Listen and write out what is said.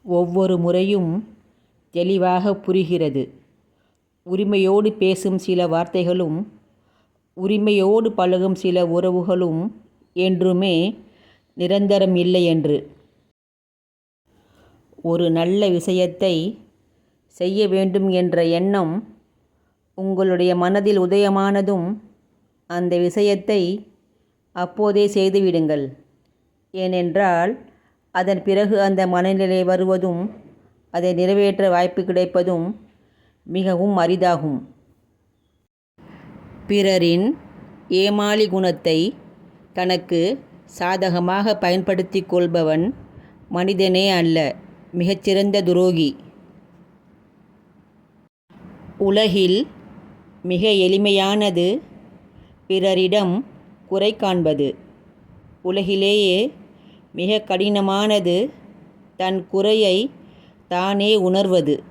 ஒவ்வொரு முறையும் தெளிவாக புரிகிறது. உரிமையோடு பேசும் சில வார்த்தைகளும் உரிமையோடு பழகும் சில உறவுகளும் என்றுமே நிரந்தரம் இல்லை என்று. ஒரு நல்ல விஷயத்தை செய்ய வேண்டும் என்ற எண்ணம் உங்களுடைய மனதில் உதயமானதும் அந்த விஷயத்தை அப்போதே செய்துவிடுங்கள். ஏனென்றால் அதன் பிறகு அந்த மனநிலை வருவதும் அதை நிறைவேற்ற வாய்ப்பு கிடைப்பதும் மிகவும் அரிதாகும். பிறரின் ஏமாளி குணத்தை தனக்கு சாதகமாக பயன்படுத்தி கொள்பவன் மனிதனே அல்ல, மிகச்சிறந்த துரோகி. உலகில் மிக எளிமையானது பிறரிடம் குறை காண்பது. உலகிலேயே மிக கடினமானது தன் குறையை தானே உணர்வது.